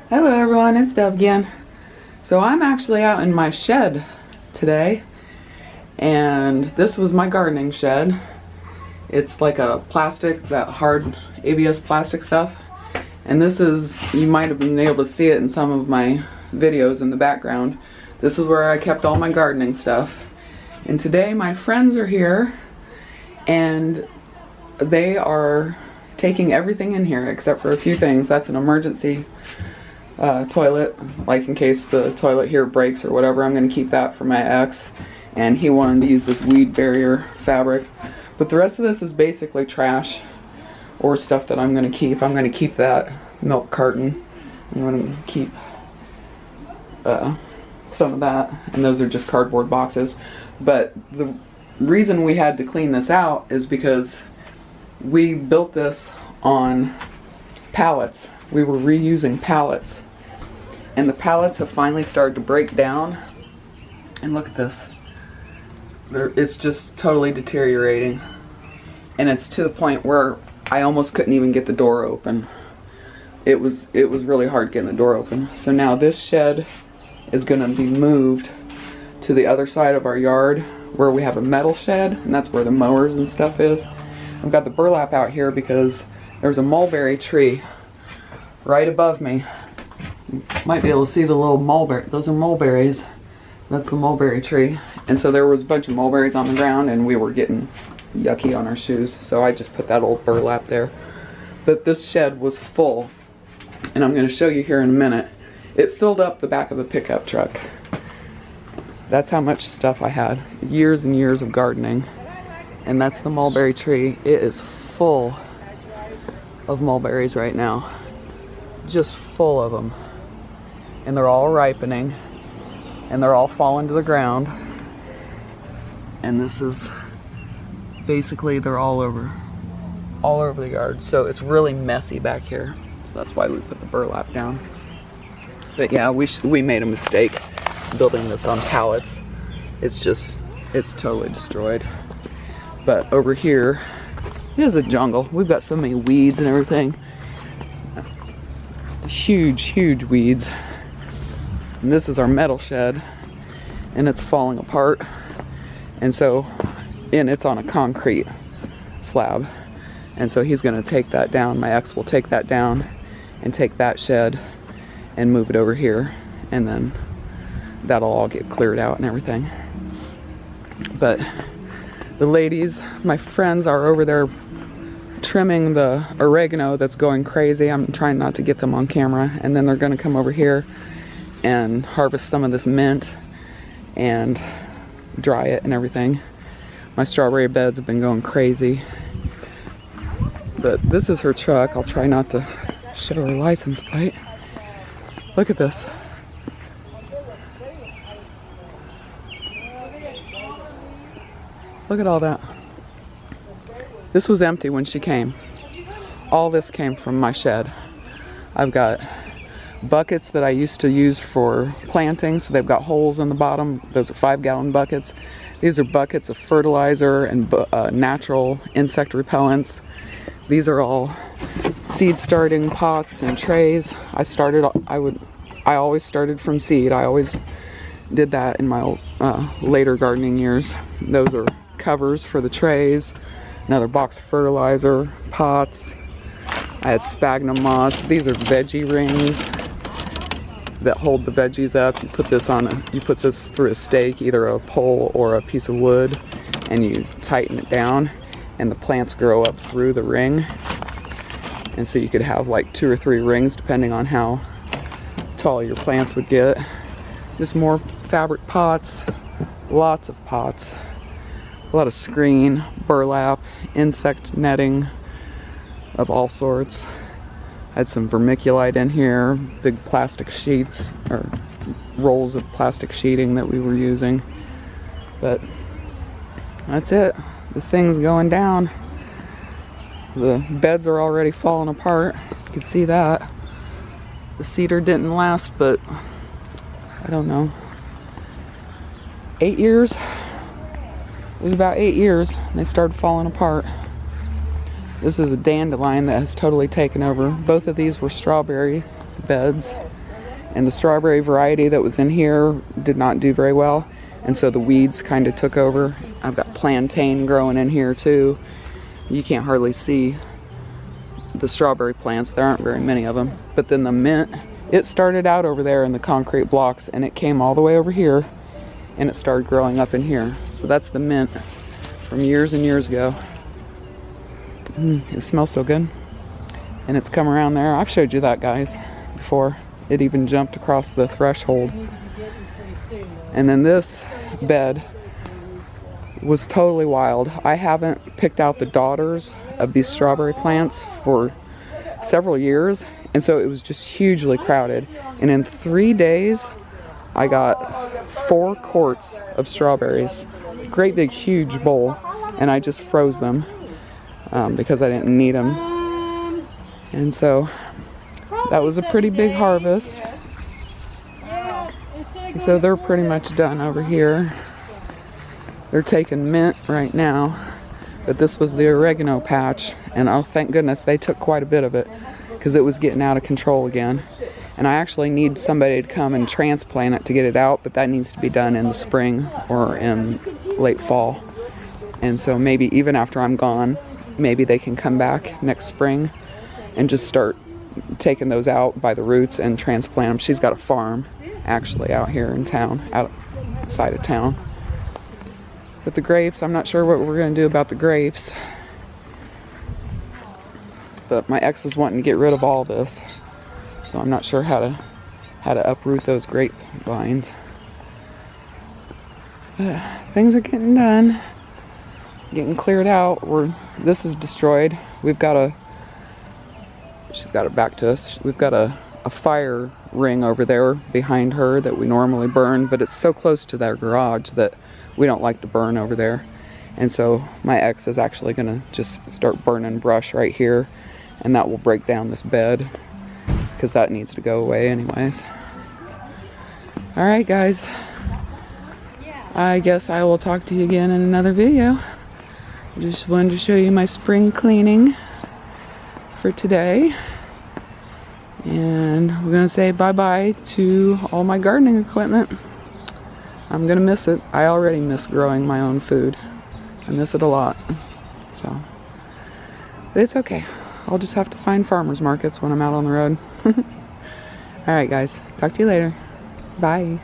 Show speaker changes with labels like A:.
A: Hello everyone, it's Deb again. So I'm actually out in my shed today, and this was my gardening shed. It's like a plastic, that hard ABS plastic stuff, and this is, you might have been able to see it in some of my videos in the background. This is where I kept all my gardening stuff. And today my friends are here and they are taking everything in here except for a few things. That's an emergency toilet, like in case the toilet here breaks or whatever. I'm going to keep that for my ex, and he wanted to use this weed barrier fabric. But the rest of this is basically trash or stuff that I'm going to keep. I'm going to keep that milk carton. I'm going to keep some of that, and those are just cardboard boxes. But the reason we had to clean this out is because we built this on pallets. We were reusing pallets, and the pallets have finally started to break down. And look at this. It's just totally deteriorating, and it's to the point where I almost couldn't even get the door open. It was really hard getting the door open. So now this shed is going to be moved to the other side of our yard where we have a metal shed, and that's where the mowers and stuff is. I've got the burlap out here because there's a mulberry tree right above me. You might be able to see the little mulberry. Those are mulberries. That's the mulberry tree. And so there was a bunch of mulberries on the ground, and we were getting yucky on our shoes. So I just put that old burlap there. But this shed was full, and I'm going to show you here in a minute. It filled up the back of a pickup truck. That's how much stuff I had. Years and years of gardening. And that's the mulberry tree. It is full of mulberries right now. Just full of them. And they're all ripening. And they're all falling to the ground. And this is basically, they're all over the yard. So it's really messy back here. So that's why we put the burlap down. But yeah, we made a mistake building this on pallets. It's totally destroyed. But over here is a jungle. We've got so many weeds and everything. Huge weeds. And this is our metal shed, and it's falling apart. And it's on a concrete slab. And so he's gonna take that down. My ex will take that down and take that shed and move it over here, and then that'll all get cleared out and everything. But the ladies, my friends, are over there trimming the oregano that's going crazy. I'm trying not to get them on camera. And then they're going to come over here and harvest some of this mint and dry it and everything. My strawberry beds have been going crazy. But this is her truck. I'll try not to show her license plate. Look at this. Look at all that. This was empty when she came. All this came from my shed. I've got buckets that I used to use for planting, so they've got holes in the bottom. Those are 5-gallon buckets. These are buckets of fertilizer and natural insect repellents. These are all seed starting pots and trays. I always started from seed. I always did that in my later gardening years. Those are covers for the trays, another box of fertilizer, pots. I had sphagnum moss. These are veggie rings that hold the veggies up. You put this through a stake, either a pole or a piece of wood, and you tighten it down, and the plants grow up through the ring. And so you could have like 2 or 3 rings depending on how tall your plants would get. Just more fabric pots, lots of pots, a lot of screen, burlap, insect netting of all sorts. I had some vermiculite in here, big plastic sheets or rolls of plastic sheeting that we were using. But that's it. This thing's going down. The beds are already falling apart. You can see that. The cedar didn't last, but I don't know, 8 years? It was about 8 years, and they started falling apart. This is a dandelion that has totally taken over. Both of these were strawberry beds. And the strawberry variety that was in here did not do very well. And so the weeds kind of took over. I've got plantain growing in here too. You can't hardly see the strawberry plants. There aren't very many of them. But then the mint, it started out over there in the concrete blocks and it came all the way over here and it started growing up in here. So that's the mint from years and years ago. It smells so good. And it's come around there. I've showed you that, guys, before. It even jumped across the threshold. And then this bed was totally wild. I haven't picked out the daughters of these strawberry plants for several years, and so it was just hugely crowded. And in 3 days, I got 4 quarts of strawberries. Great big huge bowl, and I just froze them because I didn't need them. And so that was a pretty big harvest. So they're pretty much done over here. They're taking mint right now, but this was the oregano patch, and oh, thank goodness they took quite a bit of it because it was getting out of control again. And I actually need somebody to come and transplant it to get it out, but that needs to be done in the spring or in late fall. And so maybe even after I'm gone, maybe they can come back next spring and just start taking those out by the roots and transplant them. She's got a farm actually out here in town, outside of town. But the grapes, I'm not sure what we're going to do about the grapes. But my ex is wanting to get rid of all this. So I'm not sure how to uproot those grape vines. Things are getting done. Getting cleared out. This is destroyed. We've got she's got it back to us. We've got a fire ring over there behind her that we normally burn, but it's so close to their garage that we don't like to burn over there. And so my ex is actually gonna just start burning brush right here, and that will break down this bed because that needs to go away anyways. All right, guys, I guess I will talk to you again in another video. Just wanted to show you my spring cleaning for today. And we're gonna say bye-bye to all my gardening equipment. I'm gonna miss it. I already miss growing my own food. I miss it a lot. So, but it's okay. I'll just have to find farmers markets when I'm out on the road. All right, guys. Talk to you later. Bye.